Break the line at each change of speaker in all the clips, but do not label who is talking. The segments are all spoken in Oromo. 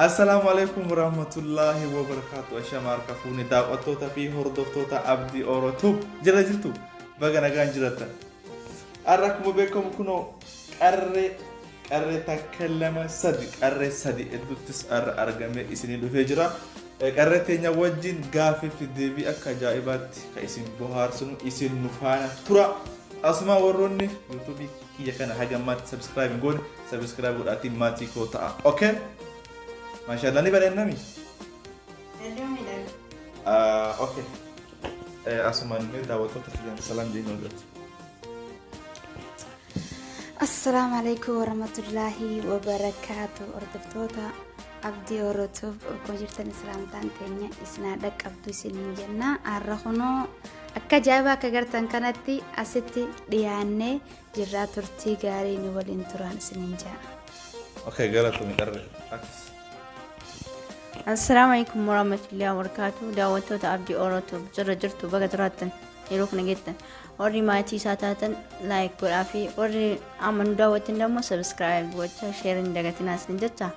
السلام عليكم ورحمة الله وبركاته. أشمار كفوني دعوتوتا في هردوتوتا أبدي أوروتوب جرا جرتو بقى نجان جرتا أراكم بكم كنو قرر تكلم صدق قرر صدق إدو تسأر أرجمة إسنين الفجرة قرر تنيا وجين غافي في دبي أكجائبات كإسم بوهار سنو إسم نفانا ترى أسمع وروني يوتيوب كي كان حاجة ما سبسكرايب نقول سبسكرايب قول ماتي كوتا أوكي ما شاء الله نبغى ننامي أوكي أسمع نقول دعوتك في السلام دين ولد
السلام عليكم ورحمة الله وبركاته أردفتوتا أبدي أوروتوب وكوجرتني سلامتان كينيا إسنادك أبدو سنين جنة أرخونو akka jaaba akka gartan kanatti asitti dhiyaanne jirraa turtii gaarii ni waliin turan isiniin jaa.
Okay, galatoomi qarre.
Assalamu alaikum warahmatullahi wabarakatuh. Daawwattoota Abdii Oorootu jirra jirtu baga jiraattan yeroo kana geettan warri maatii isaa taatan like godhaa fi warri amma nu daawwattan immoo subscribe gochaa share hin dagatinaa isin jecha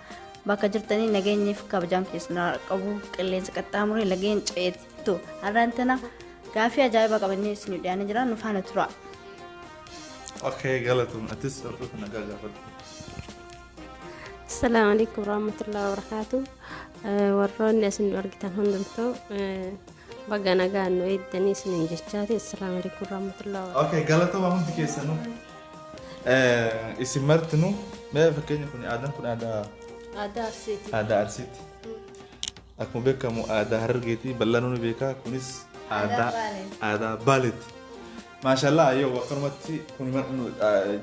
bakka jirtanii nageenyiif kabajaan keessan qabu qilleensa qaxxaamuree lageen ceetu har'aan tana gaafii ajaa'ibaa qabannee isin dhiyaanee jira nu faana tura.
Okay, galatoomi atis hordofaa nagaa gaafadhu.
Assalamu alaikum warahmatullahi wabarakatuh. Warroonni asin argitan hundumtuu baga nagaa nu eeddanii isiniin jechaati. Assalamu alaikum warahmatullahi wabarakatuh.
Okay, galatooma hundi keessanu isin martinu mee fakkeenya kun aadaan kun aadaa
Arsiiti.
aadaa Arsiiti. Akkuma beekamu aadaa Harargeeti bal'aanuu ni beeka kunis aadaa Baaleeti. Maashaallah yoo wakkanumatti kun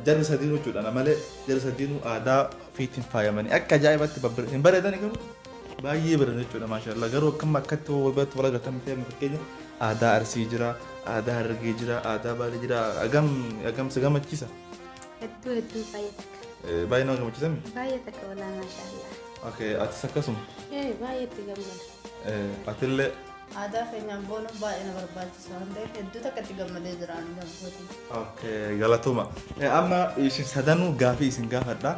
jarri sadiinuu jechuudha malee jarri sadiinuu aadaa fiitiin faayamanii akka ajaa'ibatti hin bareedani garuu baay'ee bareedan jechuudha maashaallah garuu akkam akkatti walbatti wal agartan ta'e fakkeenya aadaa Arsii jira aadaa Harargee jira aadaa Baalee jira agam si gammachiisa.
Hedduu baay'ee takka.
Baay'ee nama gammachiisami.
Baay'ee takka walaa maashaallah.
Okay, atis akkasuma.
Baay'eetti gammada.
Atillee.
Aadaa keenyaan boonu baay'ee na barbaachisa waan ta'eef hedduu takkatti gammadee jiraan gammooti.
Okay, galatooma. Amma isin sadanuu gaafii isin gaafadha.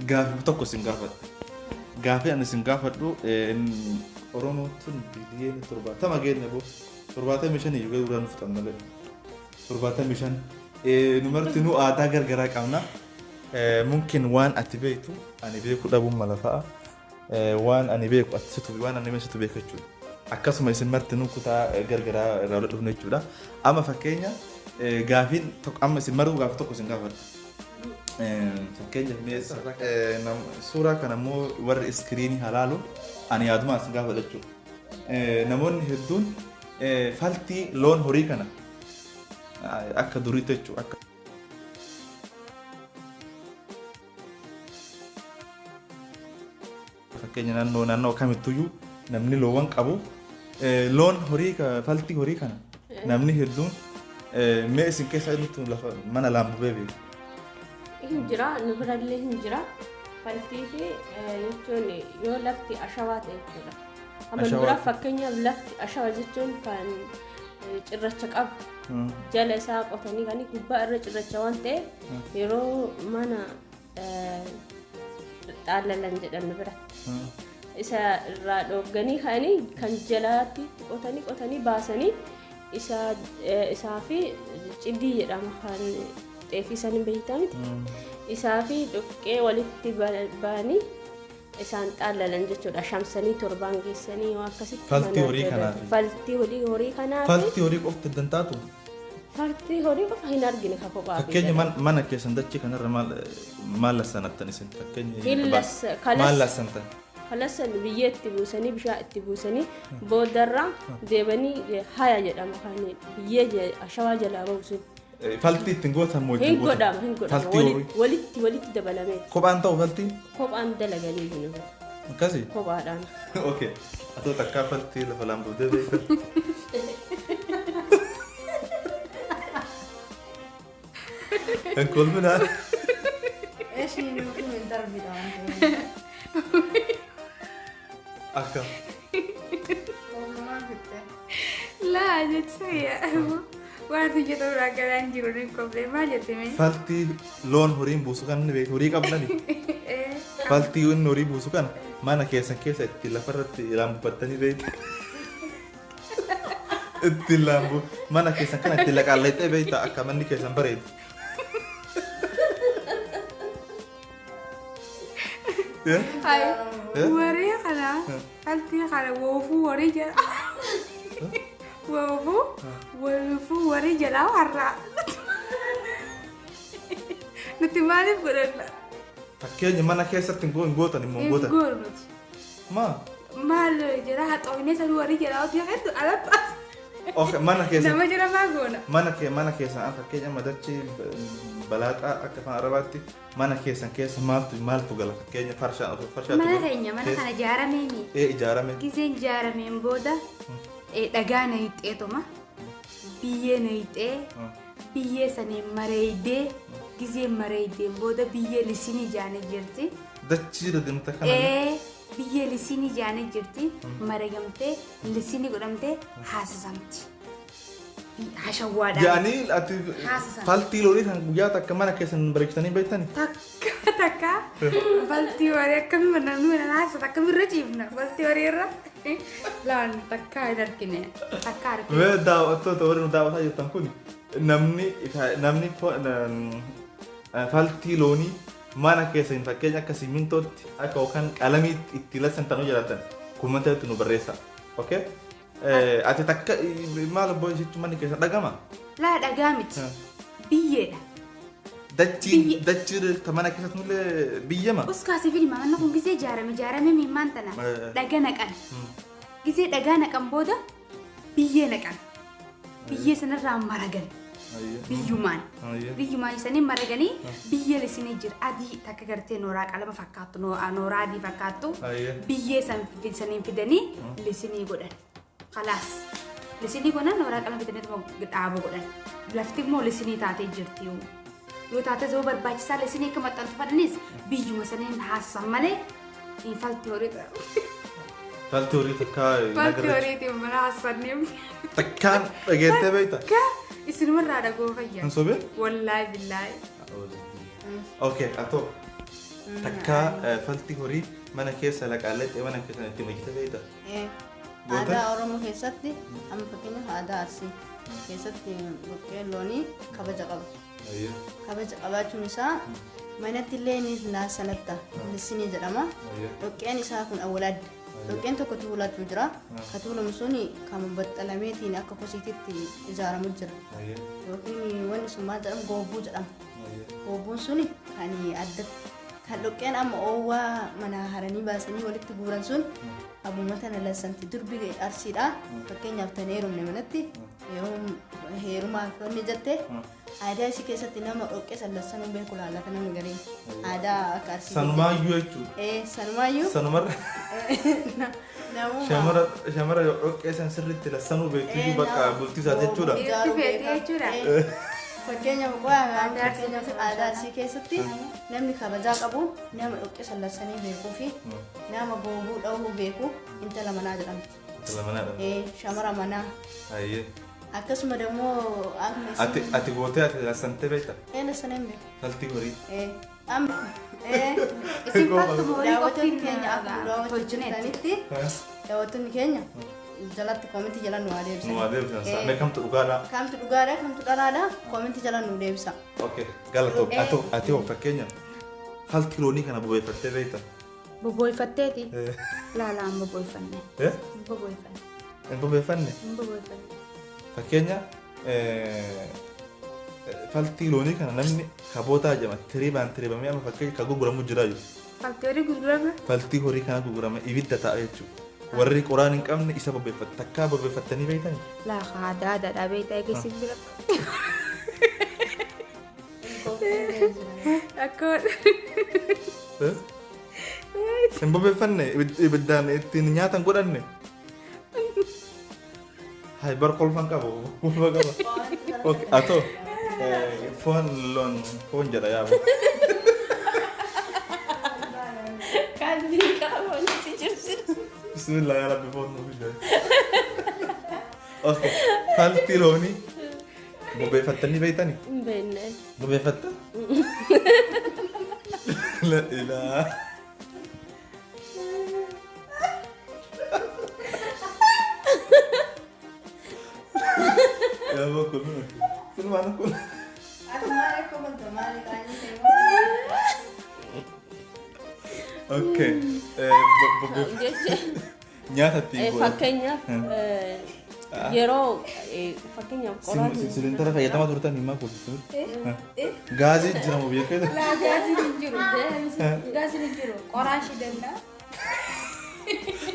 Gaafii tokko isin gaafadha. Gaafii ani isin gaafadhu Oromoo tun biliyeena 70 geenya boo 75 iyyuu garuu duraan fudhan malee 75 numartinuu aadaa gargaraa qabna. Mungkin waan ati beektu ani beeku dhabuun mala fa'a. Waan ani beeku ati situ waan ani situ beeku jechuudha. Akkasuma isin martinuu kutaa gargaraa irraa wal dhufne jechuudha. Amma fakkeenya gaafiin tokko amma isin maruu gaafii tokko isin gaafadha. Fakkeenya suuraa kana immoo warri iskiriinii halaalu ani yaaduma isin gaafadha jechuudha. Namoonni hedduun faltii loon horii kana akka duriitti jechuudha. Fakkeenya naannoo kamittuyyuu namni loowwan qabu loon horii faltii horii kana namni hedduun mee isin keessa inni lafa mana laambubee beeku.
Hin jira nu birallee hin jira faltii fi jechuun yoo lafti ashawaa ta'e jechuudha. Amma nu bira fakkeenyaaf lafti ashawaa jechuun kan cirracha qabu jala isaa qotanii kan gubbaa irra cirracha waan ta'eef yeroo mana xaalalan jedhan nu biratti. Isa irraa dhogganii ka'anii kan jalaatti qotanii baasanii isaa fi ciddii jedhama kan xeefii san hin beektan isaa fi dhoqqee walitti ba'anii isaan xaalalan jechuudha shamsanii torbaan geessanii yoo akkasitti
faltii horii kanaaf
faltii horii kanaaf
faltii horii qofti dantaatu
faltii horii qofa hin argine ka kophaa
fakkeenya mana keessan dachee kanarra maal lassanattan isin fakkeenya maal lassantan
Kalasan biyyee itti buusanii bishaan itti buusanii boodarraa deebanii haya jedhama kan biyyee ashawaa jalaa baasu.
Faltii ittiin gootan moo
ittiin godhama hin godhama walitti dabalamee.
Kophaan ta'u faltiin?
Kophaan dalaganii jiru.
Akkasii?
Kophaadhaan.
Okay. Atoo takkaa faltii lafa laambudee beekan. Kan kolfinaan.
Eeshiin nuti hin darbidhaan.
Akka.
Laa jechuun wanti jedhu raagalaan jiru ni kophee maal jettee?
Faltii loon horiin buusu kan inni beeku horii qabnani. faltii inni horii buusu kana mana keessan keessa itti lafarratti laambubattanii beektu. Itti laambu mana keessan kana itti laqaalleexxee beekta akka manni keessan bareedu.
Warii kana faltii kana woofuu warii jala. Woofuu warii jala warraa. Nuti maaliif godhanna?
Fakkeenya mana keessatti hin gootan immoo gootan.
Hin goonu nuti. Maal jira haxoofnee saduu warii jala hojii hedduu alaphaas.
Mana keessa.
Nama jira maa goona?
Mana keessan fakkeenya madachi balaaxaa akka afaan arabaatti mana keessan keessa maaltu gala fakkeenya farshaa.
Mana keenya mana kana ijaaramee mi?
Ijaaramee.
Giseen ijaarameen booda dhagaa na hixxeetuma biyyee na hixxee biyyee sanii mareeydee giseen mareeydeen booda biyyee lisinii jaanii jirti.
Dachii deddeemta kana.
Biyyee lisinii jaanii jirti mareegamtee lisinii godhamtee haasisamti. Hashawwaadhaan.
Jaanii ati faltii loonii kan guyyaa takka mana keessan bareechitanii beektanii?
Takka faltii horii akkamii namni mana haasata akkamirra ciifna faltii horii irra laan takkaa hin argine takka argine.
Mee daawwattoota warri nu daawwataa jirtan kun namni faltii loonii mana keessan fakkeenya akka simintootti akka yookaan qalamii itti lasan tanuu jalatan kumanteetti nu barreessa. Okay? Ati takka maal obbo isitti manni keessa dhagama?
Laa dhagaa miti. Biyyeedha.
Dachii mana keessatti nullee biyyama?
Uskaasi filma manna kun gisee ijaarame miimmaan tana dhagaa naqan. Gisee dhagaa naqan booda biyyee naqan. Biyyee sanarraa maragan. Biyyumaan isanii maraganii biyyee lisinii jira adii takka gartee nooraa qalama fakkaattu nooraa adii fakkaattu biyyee sanii fidanii lisinii godhan. Khalaas lisinii godhan nooraa qalama fidanii dhaaba godhan. Lafti immoo lisinii taatee jirti yoo taate zoo barbaachisaa lisinii akka maxxantu fadhanis biyyuma saniin haassan malee hin faltii horii ta'u.
Faltii horii takkaa
faltii horiitiin mana haassanneef.
Takkaan dhageettee beekta?
Isinumarraa dhagoo fayyaa.
Hin sobee?
Wallaahi billaahi.
Okay, atoo takkaa faltii horii mana keessa laqaalleexxee mana keessa itti hojjete beekta?
Aadaa Oromoo keessatti amma fakkeenyaaf aadaa Arsii keessatti buqqeen loonii kabaja qaba. Kabaja qabaachuun isaa manatti illee ni naasanatta lisinii jedhama. Buqqeen isaa kun awwaladde. Buqqeen tokko tuulatu jira. Ka tuulamu suni kan baxxalameetiin akka kosiititti ijaaramu jira. Yookiin wanni sun maal jedhamu goobbuu jedhama. Goobbuun suni kan adda kan buqqeen amma oowwaa mana haranii baasanii walitti guuran sun abbumata na lasanti durbi Arsiidha. Fakkeenyaaf tan heerumne manatti yeroo heerumaaf wanni jette aadaa isii keessatti nama dhoqqee sallassanuu beeku laallata nama garee aadaa akka Arsii.
Sanumaayyuu jechuudha.
Sanumaayyuu.
Sanumarra. Shamara dhoqqee san sirriitti lassanuu beektu bakka bultii isaa jechuudha.
Fakkeenyaaf aadaa Arsii keessatti namni kabajaa qabu nama dhoqqee sallassanii beekuu fi nama goobuu dha'uu beeku intala manaa jedhamti.
Intala manaa jedhamti.
Shamara manaa. Akkasuma immoo
ati gootee ati lassantee beekta?
Lassanee hin beeku.
Faltii horii.
Isin faltu horii
daawwattoonni keenya akka tolchitanitti daawwattoonni keenya jalatti koomentii jala nu adeemsa.
Nu adeemsa. Mee kamtu dhugaadha?
Kamtu dhugaadha kamtu dharaadha koomentii jala nu deebisa.
Okay. Galatoo ati hoo fakkeenya faltii loonii kana bobeeffattee beekta?
Boboifatteeti? Laalaan boboifanne. Boboifanne.
Hin bobeeffanne?
Hin boboifanne.
Fakkeenya faltii loonii kana namni kabootaa jedhama tiriibamee amma fakkeenya kan gurguramu jira jiru.
Faltii horii gurgurama?
Faltii horii kana gurgurama ibidda ta'a jechuudha. Warri qoraan hin qabne isa bobeeffatu takkaa bobeeffattanii beektanii?
Laa aadaa beektaa eegeessiif bira. Akkoodha.
Hin bobeeffanne ibiddaan ittiin nyaatan godhanne. Hai bar kolfan qabu. Kolfan qaba. Okay, atoo foon jedha yaabu.
Kan qabu si jirti.
Bismillah ya rabbi foon nuuf ijaa. Okay, faltii loonii bobeeffattanii beektanii?
Hin beekne.
Bobeeffatta? La ilaa. أنا بقول شنو ما نقول أوكي nyaata itti
fakkeenyaaf yeroo fakkeenyaaf qoraan
silindara fayyadamaa turtan himaa kooltu gaazii jiramu biyya keessa
gaazii hin jiru qoraan shidanna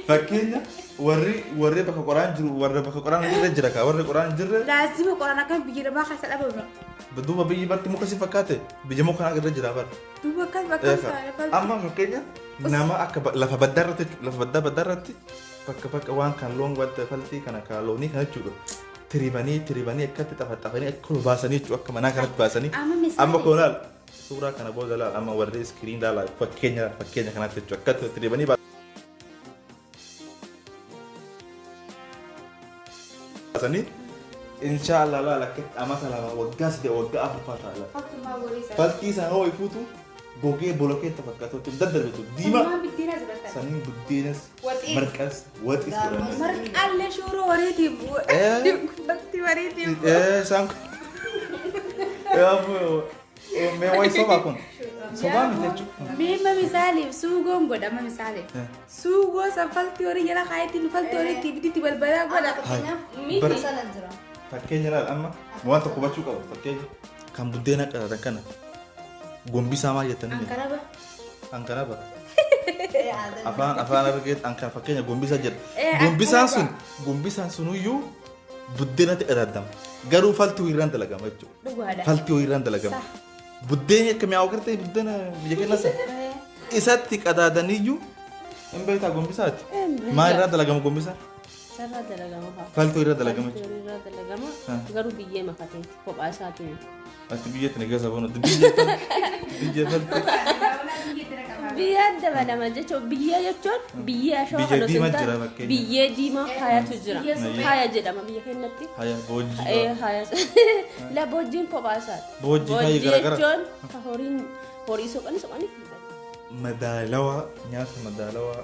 fakkeenya warri bakka qoraan jiru warri bakka qoraan irra jira ka warri qoraan jirre
laazima qoraan akka biyya namaa keessa dhabama
duuba biyyi barti muka si fakkaate biyya muka irra jira bar
duuba kan bakka
amma fakkeenya nama akka lafa baddaa irratti bakka waan kan loon wadda faltii kana ka loonii kana jechuudha tiribanii akkatti xafaxafanii akka baasanii jechuudha akka manaa kanatti baasanii amma koonaal suuraa kana booda laal amma warri iskiriin daala fakkeenya kanatti jechuudha akkatti tiribanii baasanii inshallah laal akkatti amata lama waggaa sidee waggaa afurfaa taala faltii sana hoo ifuutu gogee bolokee fakkaatu daddarbetu diima saniin buddeenas marqas waxis jedhamas
marqaalee shooroo wareetii bakti wareetii
isaan mee wayi sobaa kun sobaa miti jechuudha
miima misaaliif suugoon godhama misaaliif suugoo saffaltii horii jala kaayetiin faltii horiitti biditti balbalaa godha
fakkeenya laal amma waan tokko hubachuu qaba fakkeenya kan buddeena qadatan kana gombisaa maal jettanii ankaraba afaan argeet ankara fakkeenya gombisaa jedha gombisaan sunuyyuu buddeenatti qadaddama garuu faltii irraan dalagama jechuudha faltii irraan dalagama buddeen akka mi'aawu gartee buddeena biyya keenyasa isatti qadaadaniyyuu hin beektaa gombisaati maal irraa dalagama gombisaa
sarara dalagama
faltii irraa dalagama
irraa dalagama garuu biyyee makateeti kophaa isaatu
ati biyyatti negasa bono biyya faltii
biyya dabalama jechuun biyya jechuun biyya ashoo halusinta biyya diimaa hayatu jira haya jedhama biyya keenyatti
haya boojii
haya la boojiin kophaa isaati
boojii garagara
jechuun horii soqanii
madaalawaa nyaata madaalawaa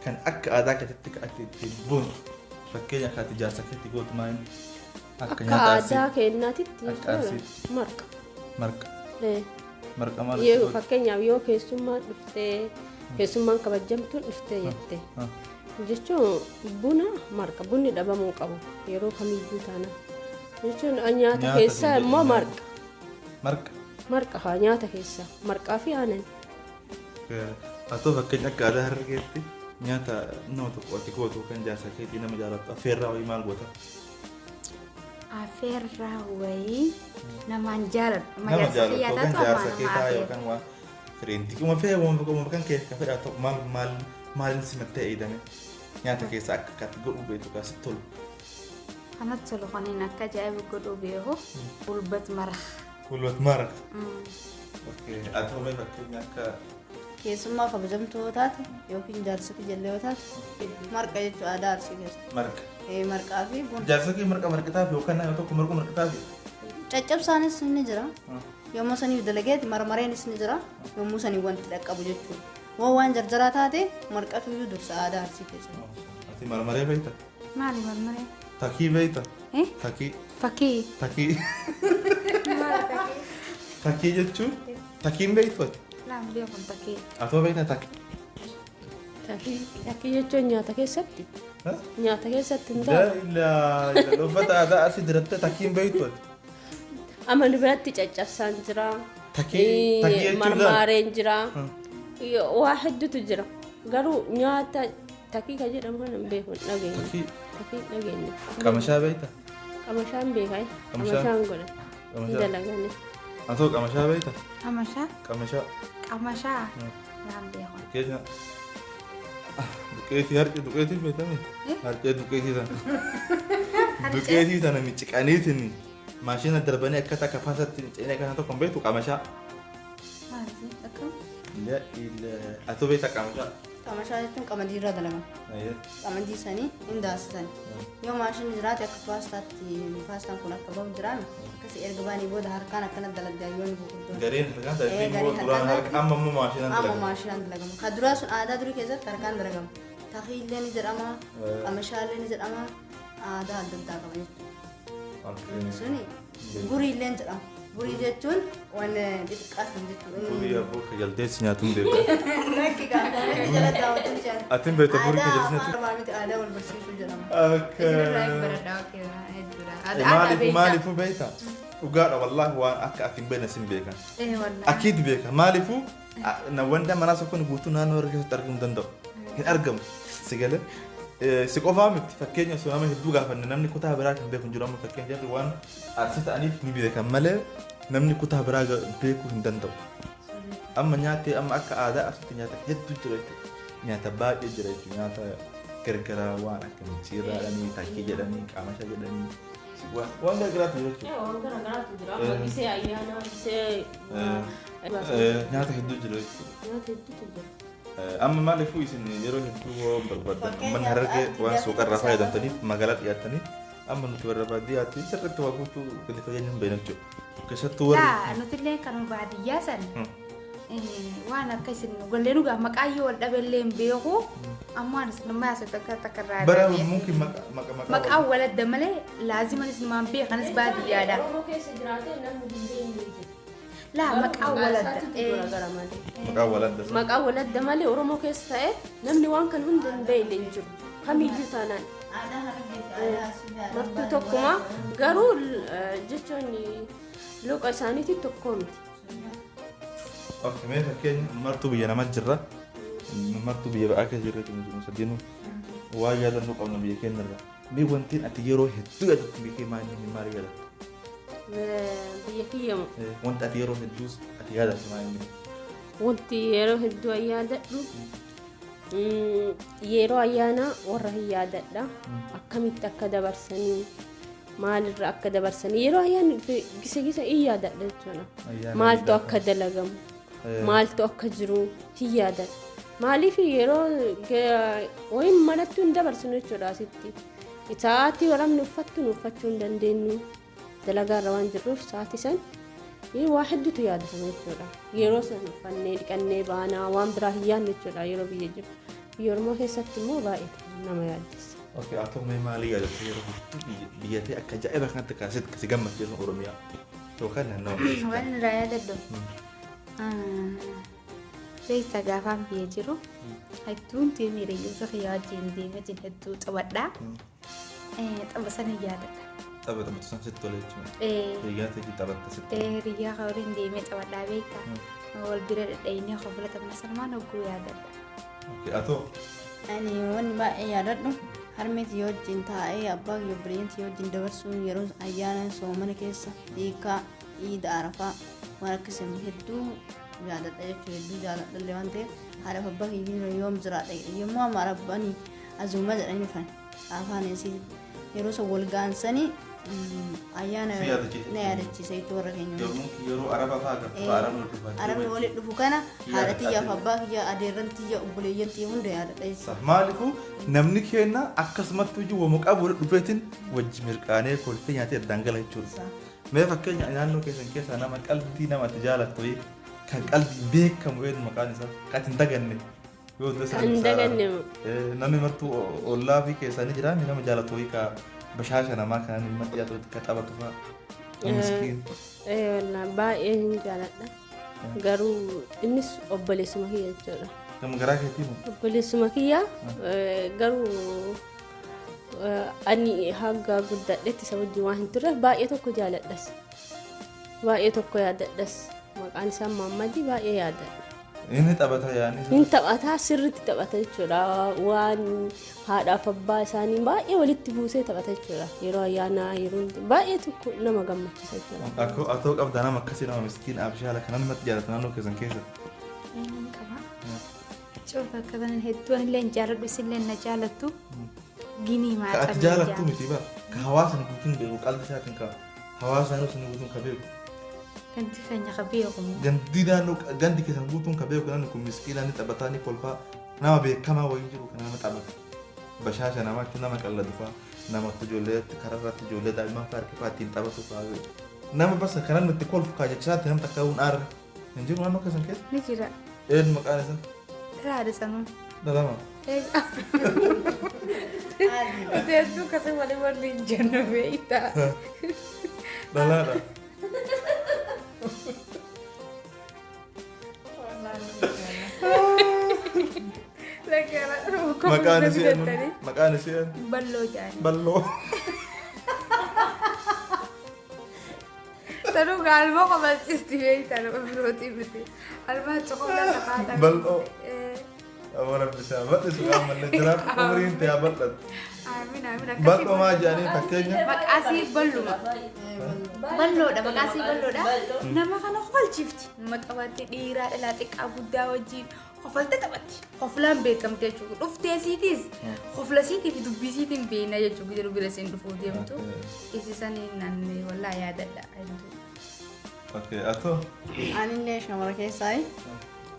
kan akka aadaa keessatti ati ittiin boonu fakkeenya akka ati jaarsa keetti gootu maal
akka aadaa keenyaatitti marqa
maal
yoo fakkeenyaaf yoo keessummaan dhuftee keessummaan kabajamtuun dhuftee jettee jechuun buna marqa bunni dhabamuu qabu yeroo kamiyyuu taana jechuun nyaata keessaa immoo marqa haa nyaata keessaa marqaa fi aannan
atoo fakkeenya akka aadaa harargeetti nyaata nama tokko ati gootu kan jaarsa keetii nama jaallattu affeerraa wayii maal goota
affeerraa wayii namaan jaaladhu
nama jaallattu kan jaarsa keetaa yookaan waan firiintii kuma fee waan kan kee ka fedhaa ta'u maaliin simattee eedame nyaata keessa akka akkatti godhuu beektu kaas tolu
kanatti tolu kaniin akka ajaa'iba godhuu beeku ulbat mara
atoo mee fakkeenya akka
keessummaa kabajamtuu taate yookiin jaarsatti jallee yoo taate marqa jechuun aadaa arsii keessa marqaa fi buna
jaarsa kee marqitaaf yookaan yoo tokko marqitaaf
caccabsaanis ni jira yommuu saniif dalageeti marmareenis ni jira yommuu sanii wanti dhaqqabu jechuudha waan jarjaraa taate marqatu iyyuu dursa aadaa arsii keessa
ati marmaree beekta
maali marmaree
takii beekta takii jechuun takiin beektu ati
Naam beekun takkee.
Atoo beektaa
takkii jechuun nyaata keessatti hin
taa'u. Uffata aadaa asii diratte takkiin beektu ati.
Amali biratti caccabsaan jira. Marmaareen jira. Waa hedduutu jira. Garuu nyaata takkii kan jedhamu kana hin beeku dhageenya. Takkii dhageenya.
Qamashaa beektaa?
Qamashaan beekaa. Qamashaan godha. Dalagani.
Atoo qamashaa beektaa?
Qamashaa naan beekun.
Keenya duqeetii duqeetii beekame harcee duqeetii sana micciqaniitiin maashina darbanii akka takka paasatti ceenee kana tokko beektu qamashaa. Atoo beektaa qamashaa?
Qamashaa jechuun qamadii irraa dalagama. Qamadii sanii hin daasisan. Yoo maashinni jiraate akka paastaan kun akka bahu jiraan akkasii erga baanii booda harkaan akkana dalagdaa yoo ni gurguddoon.
Gareen harkaan dalagama duraan harka amma maashinaan
dalagama. Kan duraa sun aadaa durii keessatti harkaan dalagama. Takiillee ni jedhama, qamashaallee ni jedhama, aadaa adda addaa qaba jechuudha. suni gurii illee jedhama. Gurii jechuun waan xixiqqaas hin jechuudha.
Gurii abboo kajaldeessi nyaatuun beeku.
Lakki gaafamee jala daawwatuun jala.
Atiin beektaa gurii kajaldeessi nyaatu?
Aadaa miti aadaa wal barsiisuu jedhama.
Isinirraa hin baradhaa hedduudha.
Maaliifuu beektaa? Dhugaadha wallaahi waan akka atiin beekna sin beekan. Akiid beeka maaliifuu wanta manaa tokkoon guutuu naannoo irra keessatti argamuu danda'u. Hin argamu. Si galee si qofaa miti fakkeenya osoo nama hedduu gaafanne namni kutaa biraa kan beeku hin jiru amma fakkeenya jarri waan arsii ta'aniif ni beekan malee namni kutaa biraa beekuu hin danda'u. Amma nyaatee amma akka aadaa arsiitti nyaata hedduu jira jechuudha. Nyaata baay'ee jira jechuudha. Nyaata gargaraa waan akka michiirraa jedhanii takkii jedhanii qaamasha jedhanii waan gargaraatu jira jechuudha.
Waan gargaraatu jira. Amma gisee ayyaanaa gisee
nyaata hedduu jira jechuudha.
nyaata hedduutu jira.
Amma maaliifuu isin yeroo hedduu barbaadan uummanni harargee waan suuqarraa fayyadamtaniif magaalaa dhiyaatanii amma nuti warra baadiyyaatti sirriitti waa guutuu gadi fayyadamuu hin beeknu jechuudha. Keessattuu warri
nutillee kan baadiyyaa san waan akka isin gollee dhugaa maqaa yoo wal dhabeellee hin beeku ammoo anis nama yaasa takka irraa
bara mungkin
maqaa wal adda malee laaziman isin maan beekanis baadiyyaadha.
Oromoo keessa jiraatee namni hundee hin beeku.
Laa maqaa wal adda.
Maqaa wal adda malee Oromoo keessa ta'e namni waan kan hunda hin beekne hin jiru. Kamiyyuu taanaan. Martuu tokkuma garuu jechuun luqa isaaniitiin tokkoo miti.
Mee fakkeenya martuu biyya namaa jirra. Martuu biyya ba'aa keessa jirra jechuun sadiinuu waa yaadannoo qabna biyya keenya irraa. Mee wantiin ati yeroo hedduu yaadatu biyya kee maal yaadatu?
Biyya kiyyamu.
Wanti ati yeroo hedduu ati yaadatu maal?
Wanti yeroo hedduu yaadadhu yeroo ayyaanaa warra hin yaadadha. Akkamitti akka dabarsanii maalirra akka dabarsanii yeroo ayyaanni dhufe gisa hin yaadadha jechuudha. Maaltu akka dalagamu maaltu akka jiru hin yaadadha. Maaliif yeroo wayin manatti hin dabarsinu jechuudha asitti. Sa'aatii waramni uffattu nu uffachuu hin dandeenyu. Dalagaarra waan jirruuf sa'aatii san waa hedduutu yaadatama jechuudha. Yeroo san uffannee dhiqannee baanaa waan biraa hin yaadne jechuudha yeroo biyya jiru. Biyya Oromoo keessatti immoo baay'ee nama yaaddessa.
Okey, atau memang lihat yeroo hedduu biyya ta'e akka ajaa'iba kanatti kaasitti kasi gammachiisu Oromiyaa. Yookaan naannoo.
Waan irraa yaadadhu. Beektaa gaafaan biyya jiru hedduun deemee hiriyoota kiyyaa wajjin deemeetiin hedduu taphadhaa. Tapha sana yaadadha.
Tapha san sitti tole jechuudha. Hiriyaa ta'e taphatta sitti.
Hiriyaa kan waliin deemee taphadhaa beektaa. Wal bira dhadhainee qofla taphna salmaan hogguu yaadadha.
Okey, atau
Ani waan baay'ee yaadadhu harmeetii yoo wajjin taa'ee abbaa yoo bireentii yoo wajjin dabarsuun yeroo ayyaana soomana keessa hiikaa iida arafaa waan akkasii hedduu yaadadha jechuudha hedduu jaaladhallee waan ta'eef haadha abbaa kiyyaa yoom jiraadha yommuu amma arabbanii azuma jedhanii fan afaan isii yeroo isa wal gaansanii ayyaana na yaadachiisa jechuudha warra keenya.
yeroo arafa fa'aa gaafa arabni dhufu.
Arabni walitti dhufu kana haadha tiyyaaf abbaa kiyyaa adeerran tiyya obboleeyyan tiyya hunda yaadadha jechuudha.
Maaliifuu namni keenya akkasumatti hojii wamuqaa walitti dhufeetiin wajji mirqaanee kolfee nyaatee dangala jechuudha. Mee fakkeenya naannoo keessan keessaa nama qalbii namatti jaalatu kan qalbii beekamu eenyu maqaan isaa kan hin daganne.
Hin daganne.
Namni martuu ollaa fi keessanii jiraanni nama jaalatu ka bashaasha namaa kan inni matti yaatu ka taphatu fa'a. Miskiin.
Wallaahi baay'ee hin jaaladha. Garuu innis obboleessuma kiyya jechuudha.
Nama garaa keetii moo?
Obboleessuma kiyya garuu ani hanga guddadhetti isa wajjin waan hin turre baay'ee tokko jaaladhas. Baay'ee tokko yaadadhas. Maqaan isaa Maammadii baay'ee yaadadha.
Inni taphata yaani.
Inni taphataa sirriitti taphata jechuudha. Waan haadhaaf abbaa isaanii baay'ee walitti buusee taphata jechuudha. Yeroo ayyaanaa yeroo baay'ee tokko nama gammachiisa jechuudha.
Atoo qabda nama akkasii nama miskiin abshaala kan namatti jaalatu naannoo keessan keessa.
Inni qaba. Coba akka hedduun illee hin jaaladhu isillee na jaalattu. Ginii maa
Ka ati jaalattu miti ba. Ka hawaasni guutuun beeku qalbii isaatiin ka hawaasni guutuun ka beeku.
Ganti keenya ka beekamu.
Gandi keessan guutuun ka beeku namni kun miskiina ni taphataa ni kolfaa nama beekamaa wayii jiru kan nama taphatu. Bashaasha nama jechuun nama qalladu fa'a nama ijoolleetti karaa irratti ijoollee daa'imman fa'a harki fa'a ittiin taphatu fa'a. Nama basa kan namni itti kolfu kaa jechaatti namni takka uun aarre hin jiru naannoo keessan keessa.
Ni jira.
Eenyu maqaan isaa?
Raada sanuu.
Dalama.
Itu kasih wali wali jenna beita.
Dalala. Makanan siyan.
Ballo jan.
Ballo.
Taruh galmo kamal istiwei taruh roti beti. Alma coklat sakata.
Ballo. Awalnya bisa banget itu aman jelas pemerintah banget.
Amin amin.
Ballo aja nih pakainya.
Makasih ballo. Ballo dah makasih ballo dah. Nama kan aku falcift. Matawati dira elatik abu dawajin. Kofalta tabati. Kofalan bekam teh cukup. Ufte sitis. Kofla siti itu bisitin bina ya cukup jadi bila sen dufu dia tu. Isi sani nanti wala ya ada itu.
Oke, atau
Ani ne shamara kesai.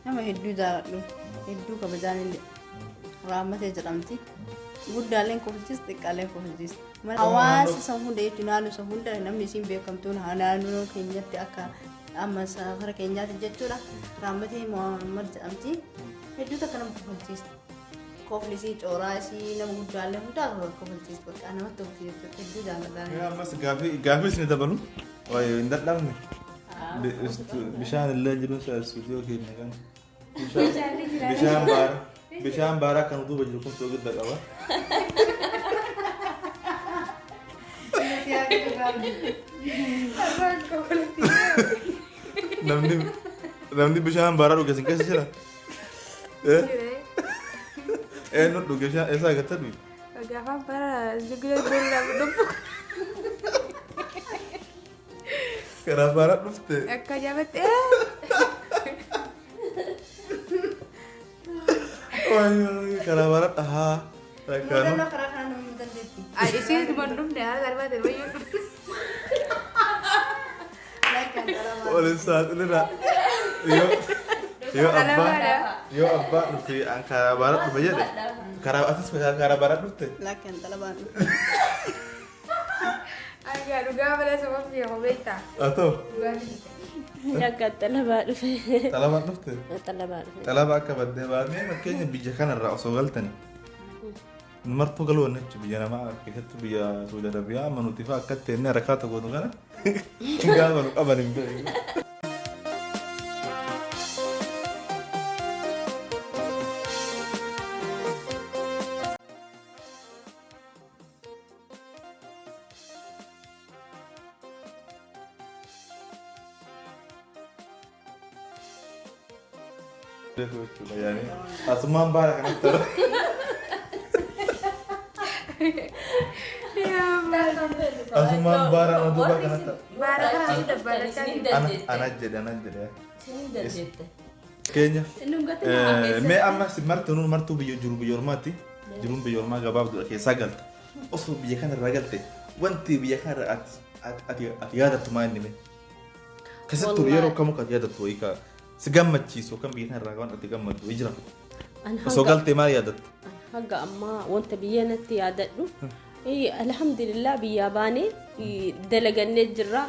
Nama hiddu dah lu. Hiddu kabajan ini. Ramah saya jeramti. Guddalen kofis tekalen kofis. Awas sahunda itu nalu sahunda namni sim bekam tu hananu kenya te aka amma safar kenya te jechura. Ramah saya Muhammad jeramti. Hiddu tak kenam kofis. Kofisi cora si nama guddalen udah lu kofis. Karena tu hiddu jangan dah.
ya mas gafi sini tak baru. Wah, indah lah nih. Bishan Allah jadi soal studio kini kan. Bishan bara kan udah baju pun tuh gitu apa? Namni bishan bara udah singkat sih lah. Nut udah sih esa kata tuh.
Gafa para juga bola dempuk.
Karena barat nufte.
Akka jabat
Oh karena barat aha.
Mudah nak kerana mudah deti.
isi itu bandung dah karena terbayu.
Lekan dalam.
Oleh saat ini nak. Yo abba nufte angkara barat nufte aja deh. Karena atas karena barat nufte.
Lekan dalam.
Agak juga pada sebab dia kobeta.
Atau
Jaga talabat.
talabat nufte.
Talabat.
Talabat kabadde baadnya makanya bijakan الرأس غلطني. مرتو قالوا انك بيجانا معك كتبت بيا سعودي عربية من اتفاق كتبت اني ركعت قولوا انا قالوا ابدا يعني أسمان بارك أنا Asuman bara no duba kanata.
Bara kan sudah bara kan.
Anak jadi ya. Kenya. Me amma si martu nu martu biyo juru biyo mati. Juru biyo ma gabab do ke sagal. Osu biyo kan ragalte. Wanti biyo kan at yada tumani me. Kasatu yero kamu ka yada to ika. Sigammachi so kan biyo kan ragawan at gammat wijra. So galte ma yada.
Haga amma wanta biyanati yadadu. الحمد لله بياباني دلقن نجرا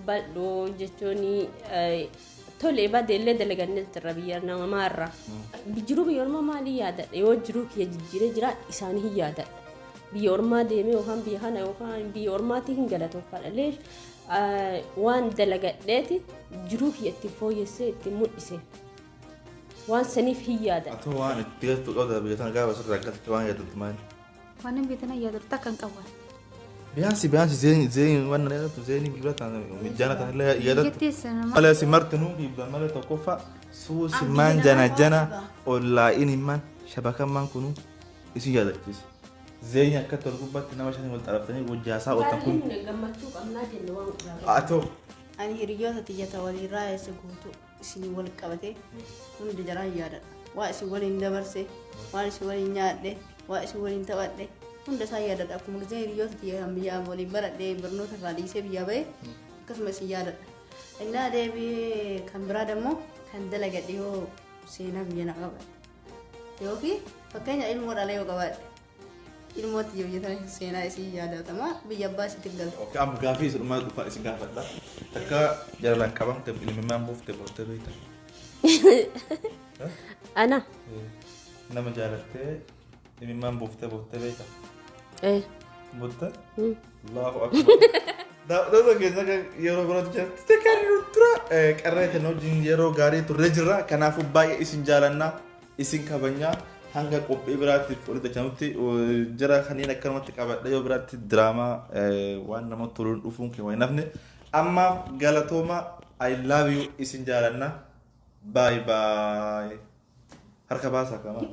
بلو جتوني تولي بعد اللي دلقن نجرا بيارنا مرة بجروب يورما مالي يادا يوجروك يجري جرا إساني هي يادا بيورما ديمي وهم بيهانا وهم بيورما تهنجلت وقال ليش وان دلقن نتي جروك يتفو يسي تموت يسي وان سنيف هي يادا
أتو وان تيجي تقول بيتنا قابل سر رجعت وان يادا تمان
Mana bitana ya tertakan kawan.
Biasa زين وانا لا زين بيبات انا جانا تهلا يادا ولا سمرتنو يبقى ماله توقفا سو سمان جنا ولا اني man شبكه man كنو يسي يادا كيس زين كتر كوبات نما شاني قلت عرفتني وجاسا وتكون اتو
Ani hiriyoota tiyyata walirraa isa guutuu isin wal qabate hundi jaraan yaada. Waa isin waliin dabarse, waan isin waliin nyaadhe, waa isin waliin taphadhe hunda isaa yaadadha. Akkuma gisee hiriyoota tiyyatan biyyaa waliin baradhee barnoota irraa dhiisee biyyaa bahe akkasuma isin yaadadha. Innaa deebi'ee kan biraa dammoo kan dalagadhe yoo seenaa biyya na qabaadhe yookiin fakkeenya ilmoo dhala yoo qabaadhe ilmootti jibbatan seenaa isii yaadatama biyya abbaa isitti galta.
Oke, am gafi rumah lupa isi gafa dah. Taka jalan kabang te ini memang buf te porter itu.
أنا
nama jaalattee imimmaan buuftee beeka. Mutta Allahu akbar. Daawwattoota keessa yeroo biratti jirti kan tura qarree kan wajjin yeroo gaarii turre jirra. Kanaafuu baay'ee isin jaalannaa isin kabajnaa hanga qophii biraatti walitti dachanutti jira kanneen akkanumatti qabadha yoo biraatti diraamaa waan namatti toluun dhufuun keewwaa hin hafne. Amma galatooma I love you isin jaalannaa. Bye bye. Harka baasaa kamaa.